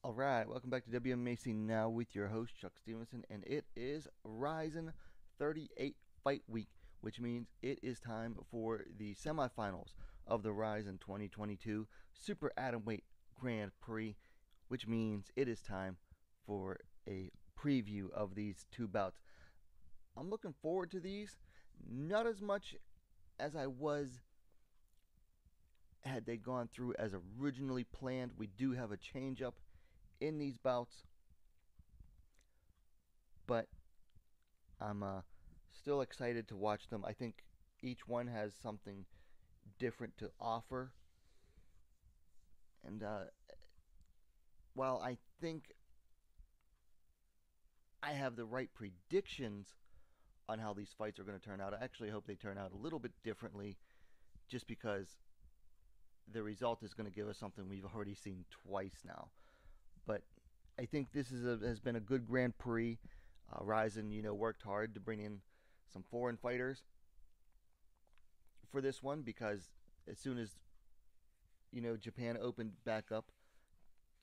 Alright, welcome back to WMAC Now with your host Chuck Stevenson, and it is RIZIN 38 Fight Week, which means it is time for the semifinals of the RIZIN 2022 Super Atomweight Grand Prix, which means it is time for a preview of these two bouts. I'm looking forward to these, not as much as I was had they gone through as originally planned. We do have a change up in these bouts, but I'm still excited to watch them. I think each one has something different to offer, and while I think I have the right predictions on how these fights are going to turn out, I actually hope they turn out a little bit differently, just because the result is going to give us something we've already seen twice now. But I think this has been a good Grand Prix. RIZIN, worked hard to bring in some foreign fighters for this one, because as soon as Japan opened back up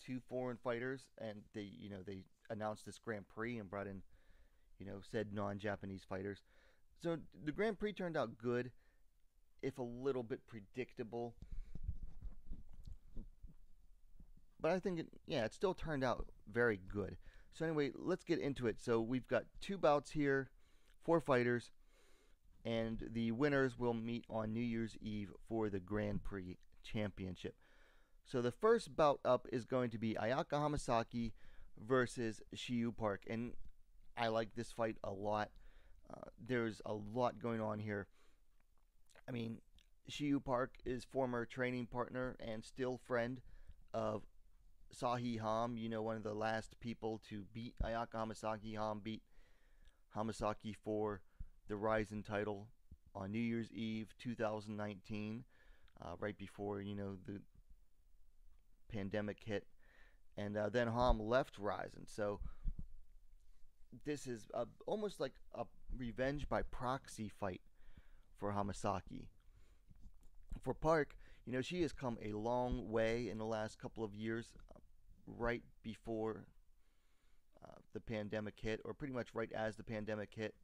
to foreign fighters, and they announced this Grand Prix and brought in said non-Japanese fighters. So the Grand Prix turned out good, if a little bit predictable. But I think it still turned out very good. So anyway, let's get into it. So we've got two bouts here, four fighters, and the winners will meet on New Year's Eve for the Grand Prix Championship. So the first bout up is going to be Ayaka Hamasaki versus Shiyu Park, and I like this fight a lot. There's a lot going on here. I mean, Shiyu Park is former training partner and still friend of Sahi Ham, one of the last people to beat Ayaka Hamasaki. Ham beat Hamasaki for the RIZIN title on New Year's Eve 2019, right before, the pandemic hit. And then Ham left RIZIN. So this is almost like a revenge by proxy fight for Hamasaki. For Park, she has come a long way in the last couple of years, right before the pandemic hit, or pretty much right as the pandemic hit.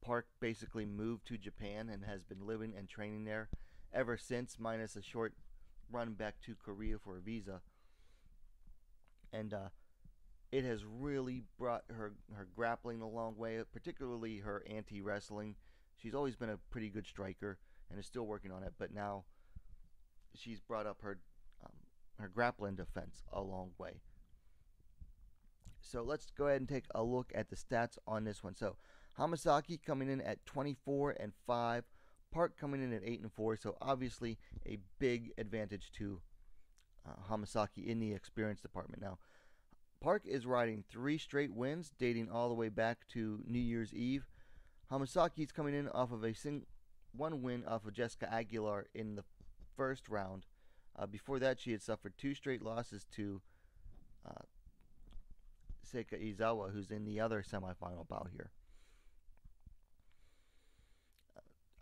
Park basically moved to Japan and has been living and training there ever since, minus a short run back to Korea for a visa. And it has really brought her grappling a long way, particularly her anti-wrestling. She's always been a pretty good striker and is still working on it, but now she's brought up her grappling defense a long way. So let's go ahead and take a look at the stats on this one. So Hamasaki coming in at 24-5, Park coming in at 8-4. So obviously a big advantage to Hamasaki in the experience department. Now, Park is riding 3 straight wins, dating all the way back to New Year's Eve. Hamasaki's coming in off of one win off of Jessica Aguilar in the first round. Before that, she had suffered 2 straight losses to Seika Izawa, who's in the other semifinal bout here.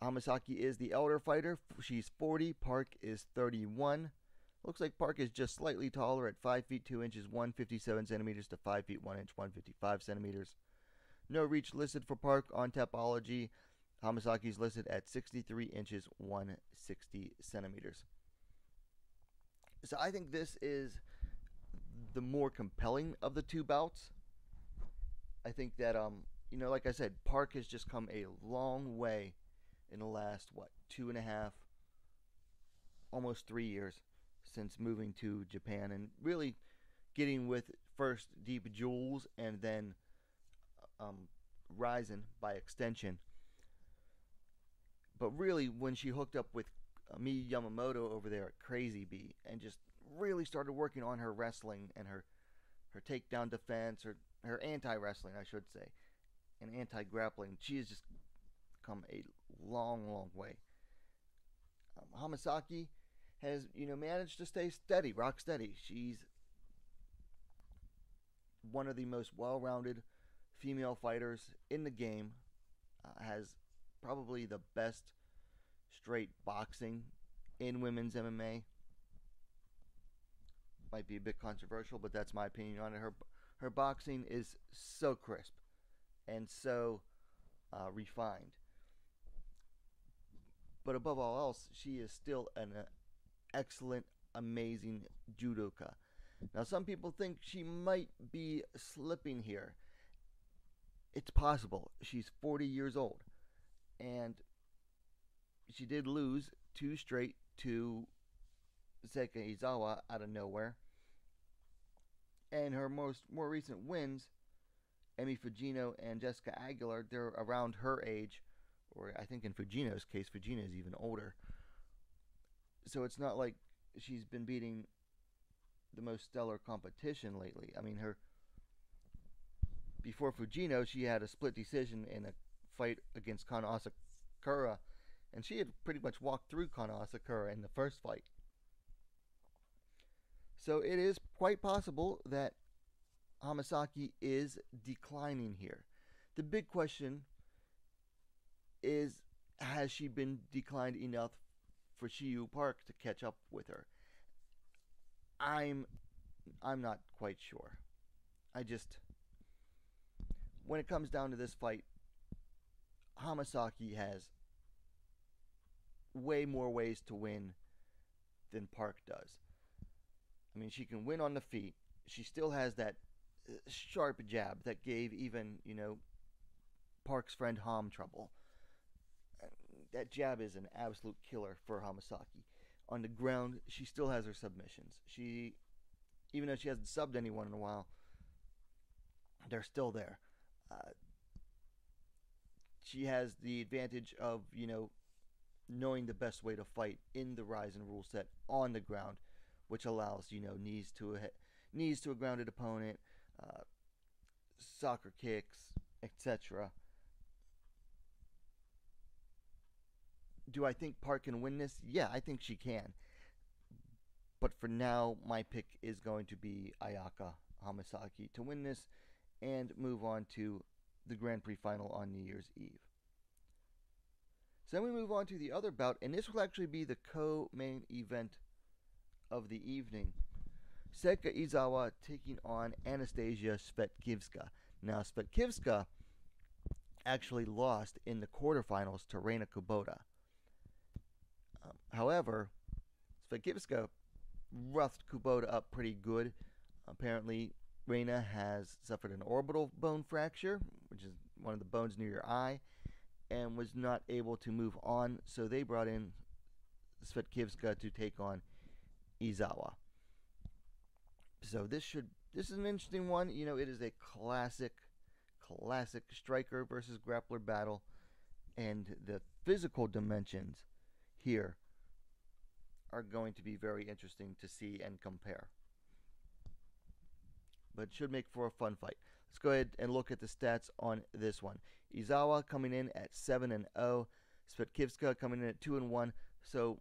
Hamasaki is the elder fighter. She's 40. Park is 31. Looks like Park is just slightly taller at 5 feet 2 inches, 157 centimeters to 5 feet 1 inch, 155 centimeters. No reach listed for Park on Tapology. Hamasaki's listed at 63 inches, 160 centimeters. So I think this is the more compelling of the two bouts. I think that, like I said, Park has just come a long way in the last, 2.5, almost 3 years since moving to Japan, and really getting with first Deep Jewels and then RIZIN by extension. But really, when she hooked up with Mi Yamamoto over there at Crazy Bee and just really started working on her wrestling and her takedown defense, or her anti-wrestling, I should say, and anti-grappling, she has just come a long, long way. Hamasaki has, managed to stay steady, rock steady. She's one of the most well-rounded female fighters in the game. Has probably the best straight boxing in women's MMA. might be a bit controversial, but that's my opinion on it. Her boxing is so crisp and so refined. But above all else, she is still an excellent, amazing judoka. Now, some people think she might be slipping here. It's possible. She's 40 years old, and she did lose two straight to Seika Izawa out of nowhere. And her more recent wins, Emi Fujino and Jessica Aguilar, they're around her age, or I think in Fujino's case, Fujino is even older. So it's not like she's been beating the most stellar competition lately. I mean, her before Fujino, she had a split decision in a fight against Kana Asakura, and she had pretty much walked through Kana Asakura in the first fight. So it is quite possible that Hamasaki is declining here. The big question is, has she been declined enough for Shiyu Park to catch up with her? I'm not quite sure. When it comes down to this fight, Hamasaki has way more ways to win than Park does. I mean, she can win on the feet. She still has that sharp jab that gave even, Park's friend Ham trouble. That jab is an absolute killer for Hamasaki. On the ground, she still has her submissions. Even though she hasn't subbed anyone in a while, they're still there. She has the advantage of, knowing the best way to fight in the RIZIN rule set on the ground, which allows, knees to a grounded opponent, soccer kicks, etc. Do I think Park can win this? Yeah, I think she can. But for now, my pick is going to be Ayaka Hamasaki to win this and move on to the Grand Prix final on New Year's Eve. So then we move on to the other bout, and this will actually be the co-main event of the evening. Seika Izawa taking on Anastasia Svetkovska. Now, Svetkovska actually lost in the quarterfinals to Reina Kubota. However, Svetkovska roughed Kubota up pretty good. Apparently, Reina has suffered an orbital bone fracture, which is one of the bones near your eye, and was not able to move on, so they brought in Svetkovska to take on Izawa. So this is an interesting one. It is a classic striker versus grappler battle, and the physical dimensions here are going to be very interesting to see and compare. But it should make for a fun fight. Let's go ahead and look at the stats on this one. Izawa coming in at 7-0, Svetkovska coming in at 2-1. So,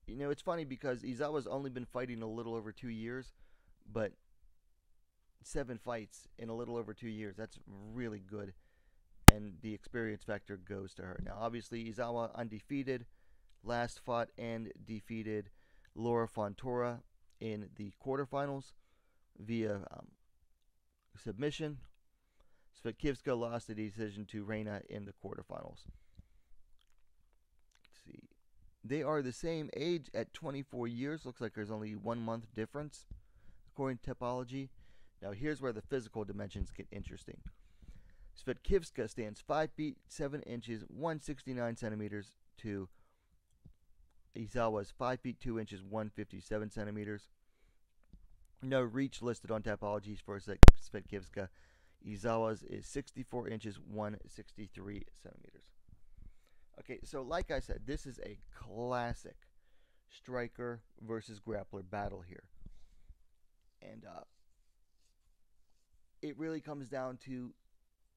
it's funny because Izawa's only been fighting a little over 2 years, but 7 fights in a little over 2 years, that's really good. And the experience factor goes to her. Now, obviously, Izawa undefeated, last fought and defeated Laura Fontoura in the quarterfinals via submission. Svetkovska lost the decision to Reina in the quarterfinals. Let's see. They are the same age at 24 years. Looks like there's only 1 month difference, according to Topology. Now, here's where the physical dimensions get interesting. Svetkovska stands 5 feet 7 inches, 169 centimeters to Izawa's 5 feet 2 inches, 157 centimeters. No reach listed on Topology for Svetkovska. Izawa's is 64 inches, 163 centimeters. Okay, so like I said, this is a classic striker versus grappler battle here. And it really comes down to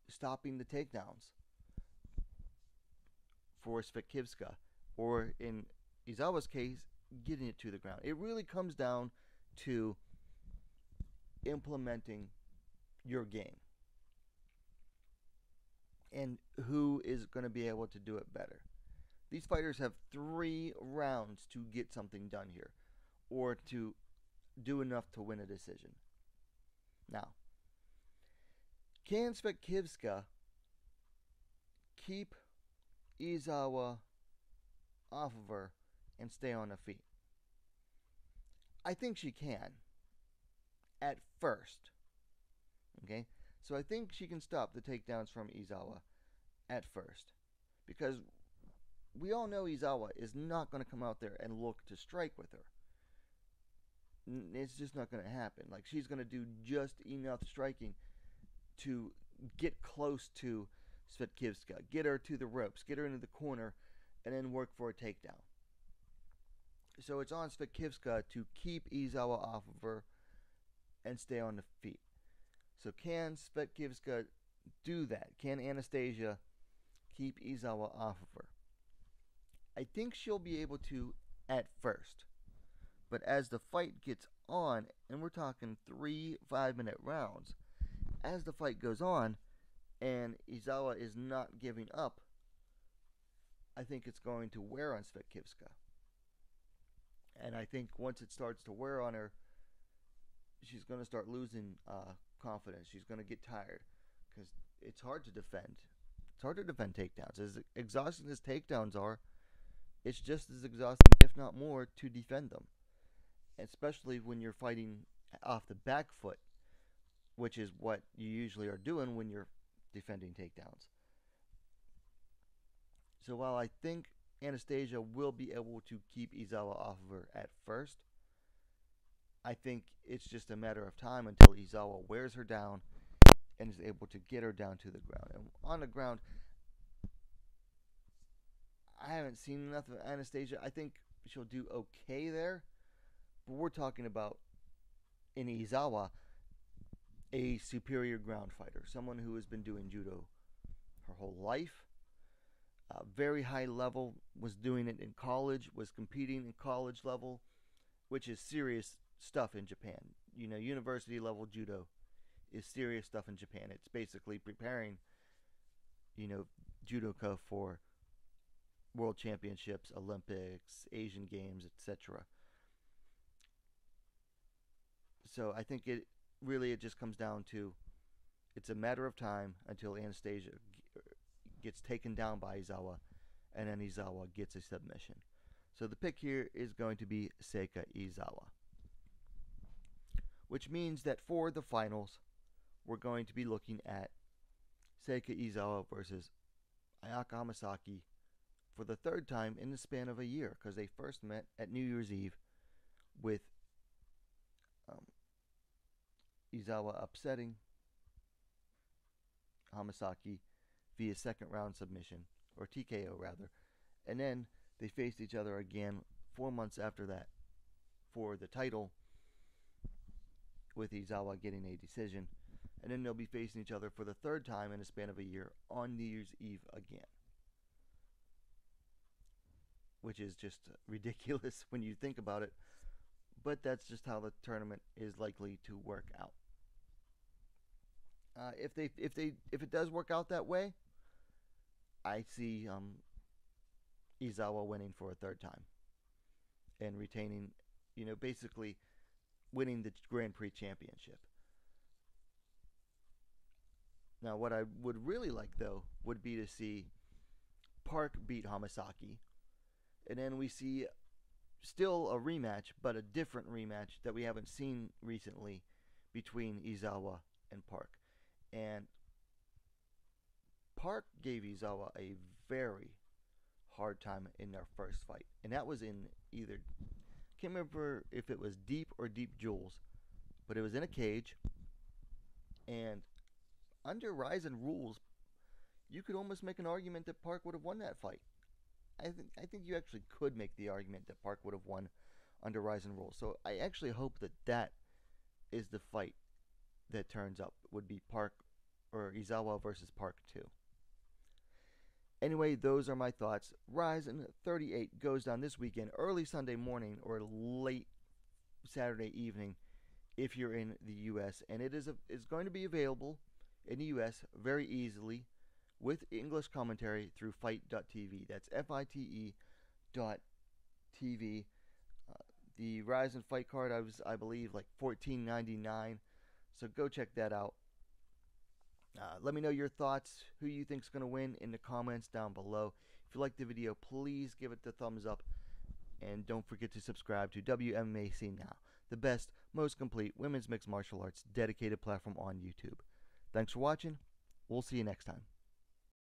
stopping the takedowns for Svetkovska, or in Izawa's case, getting it to the ground. It really comes down to implementing your game and who is going to be able to do it better. These fighters have 3 rounds to get something done here, or to do enough to win a decision. Now, can Svetkovska keep Izawa off of her and stay on her feet? I think she can at first. Okay? So I think she can stop the takedowns from Izawa at first. Because we all know Izawa is not going to come out there and look to strike with her. It's just not going to happen. Like, she's going to do just enough striking to get close to Svetkovska, get her to the ropes, get her into the corner, and then work for a takedown. So it's on Svetkovska to keep Izawa off of her and stay on the feet. So can Svetkovska do that? Can Anastasia keep Izawa off of her? I think she'll be able to at first. But as the fight gets on, and we're talking 3 5-minute rounds, as the fight goes on and Izawa is not giving up, I think it's going to wear on Svetkovska. And I think once it starts to wear on her, she's going to start losing confidence. She's going to get tired because it's hard to defend. It's hard to defend takedowns. As exhausting as takedowns are, it's just as exhausting, if not more, to defend them. Especially when you're fighting off the back foot, which is what you usually are doing when you're defending takedowns. So while I think Anastasia will be able to keep Izawa off of her at first, I think it's just a matter of time until Izawa wears her down and is able to get her down to the ground. And on the ground, I haven't seen enough of Anastasia. I think she'll do okay there. But we're talking about, in Izawa, a superior ground fighter. Someone who has been doing judo her whole life. Very high level, was doing it in college, was competing in college level, which is serious stuff in Japan. You know, university level judo is serious stuff in Japan. It's basically preparing, judoka for world championships, Olympics, Asian games, etc. So I think it just comes down to, it's a matter of time until Anastasia gets taken down by Izawa, and then Izawa gets a submission. So the pick here is going to be Seika Izawa, which means that for the finals, we're going to be looking at Seika Izawa versus Ayaka Hamasaki for the third time in the span of a year, because they first met at New Year's Eve with Izawa upsetting Hamasaki via second round submission, or TKO rather, and then they faced each other again 4 months after that for the title, with Izawa getting a decision, and then they'll be facing each other for the third time in a span of a year on New Year's Eve again, which is just ridiculous when you think about it, but that's just how the tournament is likely to work out. If it does work out that way, I see Izawa winning for a third time and retaining, basically winning the Grand Prix championship. Now, what I would really like, though, would be to see Park beat Hamasaki, and then we see still a rematch, but a different rematch that we haven't seen recently between Izawa and Park. And Park gave Izawa a very hard time in their first fight, and that was in either, can't remember if it was Deep or Deep Jewels, but it was in a cage, and under RIZIN rules, you could almost make an argument that Park would have won that fight. I think you actually could make the argument that Park would have won under RIZIN rules. So I actually hope that is the fight that turns up, would be Park or Izawa versus Park 2. Anyway, those are my thoughts. RIZIN 38 goes down this weekend, early Sunday morning or late Saturday evening if you're in the U.S. And it's going to be available in the U.S. very easily with English commentary through FITE.tv. That's FITE.tv. The RIZIN fight card, I believe, like $14.99. So go check that out. Let me know your thoughts, who you think's going to win in the comments down below. If you liked the video, please give it the thumbs up. And don't forget to subscribe to WMMA Now, the best, most complete women's mixed martial arts dedicated platform on YouTube. Thanks for watching. We'll see you next time.